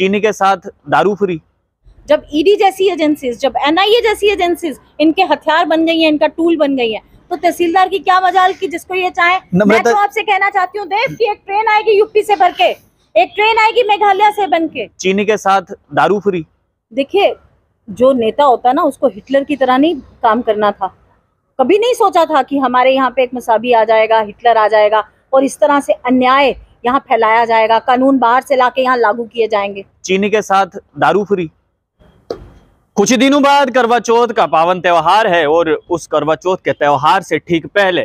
चीनी के साथ दारू फ्री। जब ईडी जैसी एजेंसीज, जब एनआईए जैसी एजेंसीज इनके हथियार बन गई है, इनका टूल बन गई है, तो तहसीलदार की क्या मजाल कि जिसको ये चाहे। मैं तो आपसे कहना चाहती हूँ देव कि एक ट्रेन आएगी यूपी से भर के, एक ट्रेन आएगी मेघालय से बन के, चीनी के साथ दारू फ्री। देखिए, जो नेता होता है ना, उसको हिटलर की तरह नहीं काम करना था। कभी नहीं सोचा था कि हमारे यहाँ पे एक मसाबी आ जाएगा, हिटलर आ जाएगा और इस तरह से अन्याय यहाँ फैलाया जाएगा, कानून बाहर से लाके यहाँ लागू किए जाएंगे। चीनी के साथ दारू फ्री। कुछ दिनों बाद करवा चौथ का पावन त्योहार है और उस करवा चौथ के त्योहार से ठीक पहले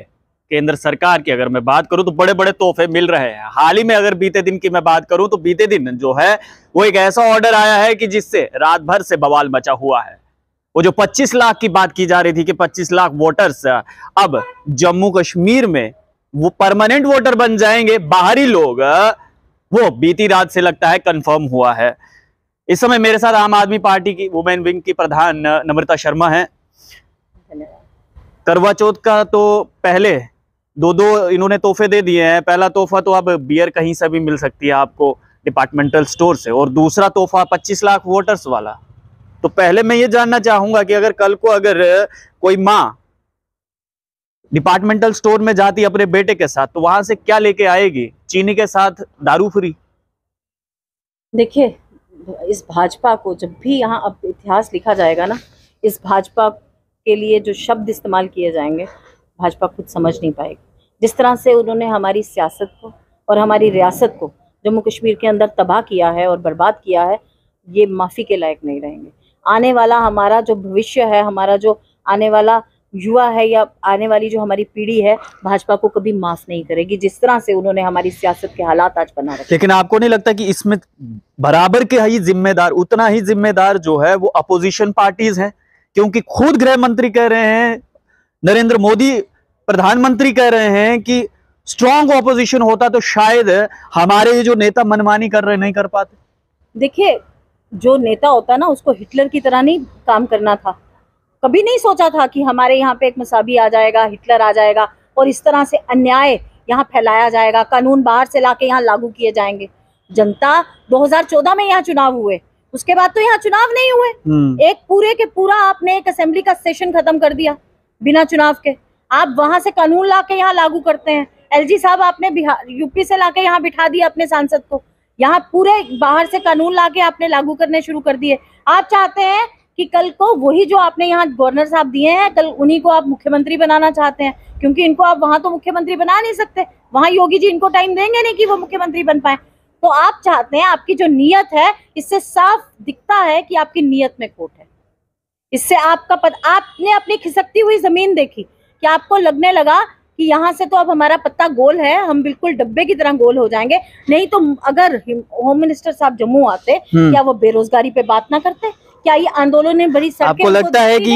केंद्र सरकार की अगर मैं बात करूं तो बड़े बड़े तोहफे मिल रहे हैं। हाल ही में अगर बीते दिन की मैं बात करूं तो बीते दिन जो है वो एक ऐसा ऑर्डर आया है कि जिससे रात भर से बवाल मचा हुआ है। वो जो 25 लाख की बात की जा रही थी कि 25 लाख वोटर्स अब जम्मू कश्मीर में वो परमानेंट वोटर बन जाएंगे, बाहरी लोग, वो बीती रात से लगता है कंफर्म हुआ है। इस समय मेरे साथ आम आदमी पार्टी की वुमेन विंग की प्रधान नम्रता शर्मा हैं। करवा चौथ का तो पहले दो इन्होंने तोहफे दे दिए हैं। पहला तोहफा तो अब बियर कहीं से भी मिल सकती है आपको डिपार्टमेंटल स्टोर से, और दूसरा तोहफा 25 लाख वोटर्स वाला। तो पहले मैं ये जानना चाहूंगा कि अगर कल को अगर कोई माँ डिपार्टमेंटल स्टोर में जाती अपने बेटे के साथ तो वहां से क्या लेके आएगी? चीनी के साथ दारू फ्री। देखिए, इस भाजपा को जब भी यहाँ अब इतिहास लिखा जाएगा ना, इस भाजपा के लिए जो शब्द इस्तेमाल किए जाएंगे भाजपा खुद समझ नहीं पाएगी। जिस तरह से उन्होंने हमारी सियासत को और हमारी रियासत को जम्मू कश्मीर के अंदर तबाह किया है और बर्बाद किया है, ये माफ़ी के लायक नहीं रहेंगे। आने वाला हमारा जो भविष्य है, हमारा जो आने वाला युवा है या आने वाली जो हमारी पीढ़ी है, भाजपा को कभी माफ नहीं करेगी जिस तरह से उन्होंने हमारी सियासत के हालात आज बना रखे। लेकिन आपको नहीं लगता कि इसमें बराबर के ही जिम्मेदार, उतना ही जिम्मेदार जो है वो अपोजिशन पार्टीज हैं? क्योंकि खुद गृह मंत्री कह रहे हैं, नरेंद्र मोदी प्रधानमंत्री कह रहे हैं कि स्ट्रॉन्ग ऑपोजिशन होता तो शायद हमारे जो नेता मनमानी कर रहे नहीं कर पाते। देखिए, जो नेता होता है ना, उसको हिटलर की तरह नहीं काम करना था। कभी नहीं सोचा था कि हमारे यहाँ पे एक मसाबी आ जाएगा, हिटलर आ जाएगा और इस तरह से अन्याय यहाँ फैलाया जाएगा, कानून बाहर से लाके यहाँ लागू किए जाएंगे। जनता 2014 में यहाँ चुनाव हुए, उसके बाद तो यहाँ चुनाव नहीं हुए। एक पूरे के पूरा आपने एक असेंबली का सेशन खत्म कर दिया बिना चुनाव के। आप वहां से कानून लाके यहाँ लागू करते हैं। एलजी साहब आपने बिहार यूपी से लाके यहाँ बिठा दिया अपने सांसद को, यहाँ पूरे बाहर से कानून लाके आपने लागू करने शुरू कर दिए। आप चाहते हैं कि कल को वही जो आपने यहाँ गवर्नर साहब दिए हैं, कल उन्हीं को आप मुख्यमंत्री बनाना चाहते हैं, क्योंकि इनको आप वहां तो मुख्यमंत्री बना नहीं सकते, वहां योगी जी इनको टाइम देंगे नहीं कि वो मुख्यमंत्री बन पाए। तो आप चाहते हैं, आपकी जो नीयत है, इससे साफ दिखता है कि आपकी नीयत में खोट है। इससे आपका आपने अपनी खिसकती हुई जमीन देखी कि आपको लगने लगा कि यहाँ से तो अब हमारा पत्ता गोल है, हम बिल्कुल डब्बे की तरह गोल हो जाएंगे। नहीं तो अगर होम मिनिस्टर साहब जम्मू आते, क्या वो बेरोजगारी पे बात ना करते? क्या ये आंदोलन ने बड़ी सड़कें? आपको लगता है कि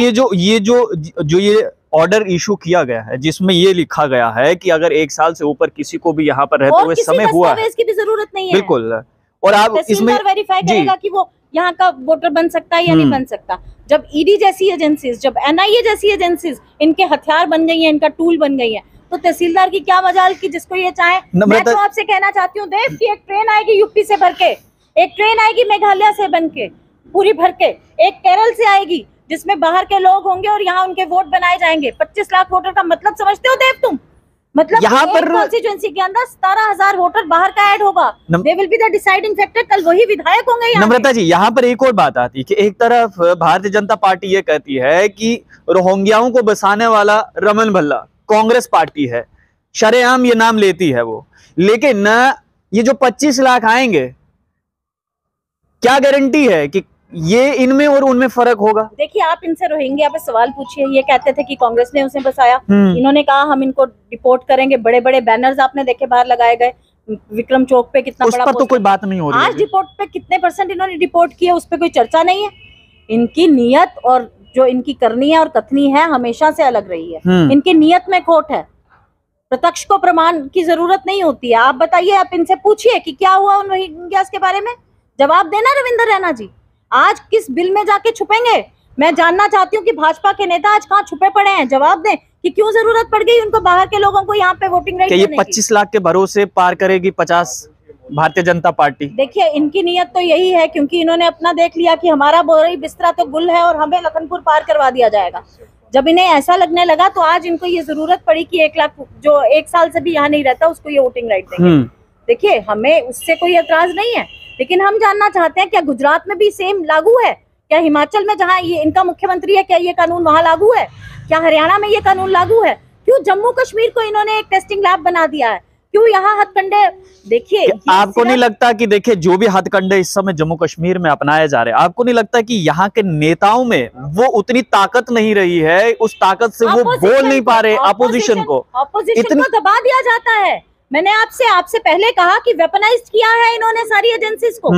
ये ऑर्डर इशू किया गया है जिसमें ये लिखा गया है कि अगर 1 साल से ऊपर किसी को भी यहाँ पर रहते हुए समय हुआ है, इसकी भी जरूरत नहीं है। बिल्कुल, और आप इसमें वेरीफाई करेगा कि वो यहाँ का वोटर बन सकता है या नहीं बन सकता। जब ईडी जैसी एजेंसीज, जब एनआईए जैसी एजेंसीज इनके हथियार बन गई है, इनका टूल बन गई है, तो तहसीलदार की क्या मजाल कि जिसको ये चाहे। मैं तो आपसे कहना चाहती हूँ देव कि एक ट्रेन आएगी यूपी से भर के, एक ट्रेन आएगी मेघालय से बन के पूरी भर के, एक केरल से आएगी जिसमें बाहर के लोग होंगे और यहाँ उनके वोट बनाए जाएंगे। 25 लाख वोटर का मतलब समझते हो देव तुम? मतलब यहाँ पर कॉन्स्टिट्यूएंसी के अंदर 17,000 वोटर बाहर का ऐड होगा। They will be the deciding factor. कल वही विधायक होंगे। नम्रता जी, यहाँ पर एक और बात आती है कि एक तरफ भारतीय जनता पार्टी ये कहती है कि रोहिंग्याओं को बसाने वाला रमन भल्ला कांग्रेस पार्टी है, शरेआम ये नाम लेती है वो, लेकिन ये जो 25 लाख आएंगे, क्या गारंटी है कि ये इनमें और उनमें फर्क होगा? देखिए, आप इनसे रोहिंग्या पे सवाल पूछिए। ये कहते थे कि कांग्रेस ने उसे बसाया। इन्होंने कहा हम इनको डिपोर्ट करेंगे। बड़े बड़े बैनर्स आपने देखे बाहर लगाए गए, विक्रम चौक पे कितना बड़ा, उस पर तो कोई बात नहीं हो रही। आज डिपोर्ट पे कितने % इन्होंने डिपोर्ट किए, उस पर कोई चर्चा नहीं है। इनकी नीयत और जो इनकी करनी है और कथनी है हमेशा से अलग रही है। इनकी नीयत में खोट है। प्रत्यक्ष को प्रमाण की जरूरत नहीं होती है। आप बताइए, आप इनसे पूछिए कि क्या हुआ उन रोहिंग्यास के बारे में, जवाब देना रविंद्र रैना जी। आज किस बिल में जाके छुपेंगे? मैं जानना चाहती हूँ कि भाजपा के नेता आज कहाँ छुपे पड़े हैं। जवाब दें कि क्यों जरूरत पड़ गई उनको बाहर के लोगों को यहाँ पे वोटिंग राइट देने की। 25 लाख के भरोसे पार करेगी 50? भारतीय जनता पार्टी? देखिए, इनकी नीयत तो यही है, क्योंकि इन्होंने अपना देख लिया कि हमारा बोरी बिस्तरा तो गुल है और हमें लखनपुर पार करवा दिया जाएगा। जब इन्हें ऐसा लगने लगा तो आज इनको ये जरूरत पड़ी कि 1 लाख जो 1 साल से भी यहाँ नहीं रहता उसको ये वोटिंग राइट देंगे। देखिए, हमें उससे कोई एतराज नहीं है, लेकिन हम जानना चाहते हैं क्या गुजरात में भी सेम लागू है? क्या हिमाचल में जहाँ ये इनका मुख्यमंत्री है, क्या ये कानून वहाँ लागू है? क्या हरियाणा में ये कानून लागू है? क्यों जम्मू कश्मीर को इन्होंने एक टेस्टिंग लैब बना दिया है? क्यों यहाँ हथकंडे? देखिए, आपको नहीं लगता कि देखिए जो भी हथकंडे इस समय जम्मू कश्मीर में अपनाए जा रहे हैं, आपको नहीं लगता कि यहाँ के नेताओं में वो उतनी ताकत नहीं रही है, उस ताकत से वो बोल नहीं पा रहे अपोजिशन को दबा दिया जाता है? मैंने आपसे पहले कहा कि वेपनाइज्ड किया है इन्होंने सारी एजेंसीज को।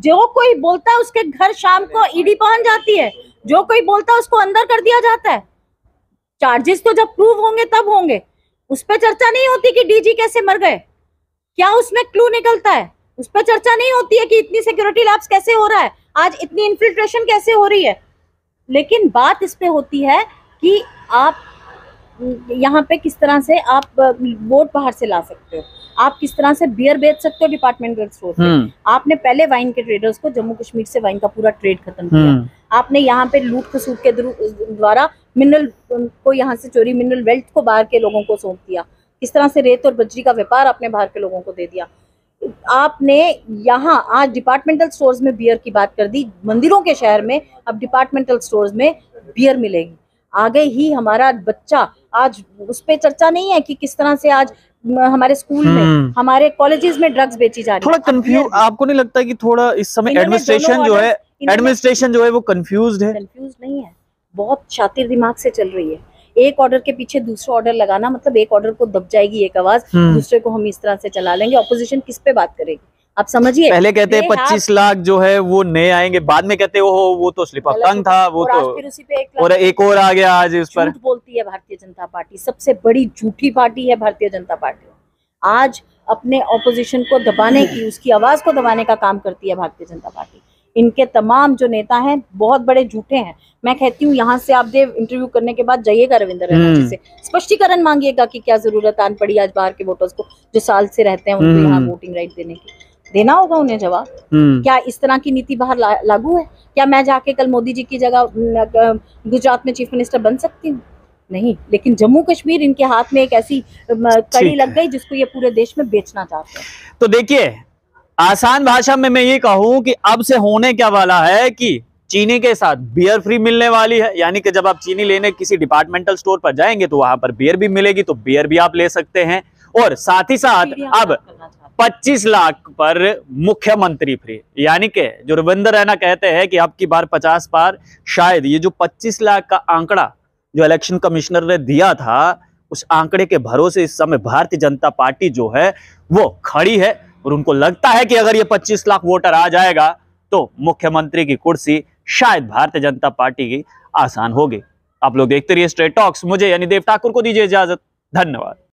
जो कोई बोलता है उसके घर शाम को ईडी पहुंच जाती है, जो कोई बोलता है उसको अंदर कर दिया जाता है। चार्जेस तो जब प्रूव होंगे तब होंगे, उस पर चर्चा नहीं होती कि डीजी कैसे मर गए, क्या उसमें क्लू निकलता है, उस पर चर्चा नहीं होती है कि इतनी सिक्योरिटी लैप्स कैसे हो रहा है, आज इतनी इन्फिल्ट्रेशन कैसे हो रही है। लेकिन बात इस पे होती है कि आप यहाँ पे किस तरह से आप वोट बाहर से ला सकते हो, आप किस तरह से बियर बेच सकते हो डिपार्टमेंटल स्टोर पे। आपने पहले वाइन के ट्रेडर्स को जम्मू कश्मीर से वाइन का पूरा ट्रेड खत्म किया। आपने यहाँ पे लूट खसूट के द्वारा मिनरल को यहाँ से चोरी, मिनरल वेल्थ को बाहर के लोगों को सौंप दिया। किस तरह से रेत और बजरी का व्यापार आपने बाहर के लोगों को दे दिया। आपने यहाँ आज डिपार्टमेंटल स्टोर्स में बियर की बात कर दी, मंदिरों के शहर में अब डिपार्टमेंटल स्टोर्स में बियर मिलेगी। आगे ही हमारा बच्चा, आज उस पर चर्चा नहीं है कि किस तरह से आज हमारे स्कूल में, हमारे कॉलेजेस में ड्रग्स बेची जा रही है। थोड़ा कंफ्यूज आपको नहीं लगता कि थोड़ा इस समय एडमिनिस्ट्रेशन जो है वो कंफ्यूज्ड है? कंफ्यूज नहीं है, बहुत शातिर दिमाग से चल रही है। एक ऑर्डर के पीछे दूसरा ऑर्डर लगाना, मतलब एक ऑर्डर को दब जाएगी एक आवाज, दूसरे को हम इस तरह से चला लेंगे। ऑपोजिशन किस पे बात करेगी, आप समझिए। पहले कहते हैं 25 लाख जो है वो नए आएंगे, बाद में कहते वो तो स्लिप ऑफ टंग था, वो तो फिर उसी पे एक और आ गया आज इस पर। झूठ बोलती है भारतीय जनता पार्टी, सबसे बड़ी झूठी पार्टी है भारतीय जनता पार्टी। आज अपने ऑपोजिशन को दबाने की, उसकी आवाज को दबाने का काम करती है भारतीय जनता पार्टी। इनके तमाम जो नेता हैं बहुत बड़े झूठे हैं। मैं कहती हूँ यहाँ से आप देव इंटरव्यू करने के बाद जाइएगा रविंद्र रैना से, स्पष्टीकरण मांगिएगा कि क्या जरूरत आन पड़ी आज बाहर के वोटर्स को जो साल से रहते हैं उनको यहाँ वोटिंग राइट देने की। देना होगा उन्हें जवाब। क्या इस तरह की नीति बाहर लागू है? क्या मैं जाके कल मोदी जी की जगह गुजरात में चीफ मिनिस्टर बन सकती हूँ? नहीं। लेकिन जम्मू कश्मीर इनके हाथ में एक ऐसी कड़ी लग गई जिसको ये पूरे देश में बेचना चाहते हैं। तो देखिए, आसान भाषा में मैं ये कहूं कि अब से होने क्या वाला है कि चीनी के साथ बियर फ्री मिलने वाली है। यानी कि जब आप चीनी लेने किसी डिपार्टमेंटल स्टोर पर जाएंगे तो वहां पर बियर भी मिलेगी, तो बियर भी आप ले सकते हैं। और साथ ही साथ अब 25 लाख पर मुख्यमंत्री फ्री, यानी कि जो रविंद्र रैना कहते हैं कि अब की बार 50 पार, शायद ये जो 25 लाख का आंकड़ा जो इलेक्शन कमिश्नर ने दिया था, उस आंकड़े के भरोसे इस समय भारतीय जनता पार्टी जो है वो खड़ी है। और उनको लगता है कि अगर ये 25 लाख वोटर आ जाएगा तो मुख्यमंत्री की कुर्सी शायद भारतीय जनता पार्टी की आसान होगी। आप लोग देखते रहिए स्ट्रेट टॉक्स। मुझे यानी देव ठाकुर को दीजिए इजाजत। धन्यवाद।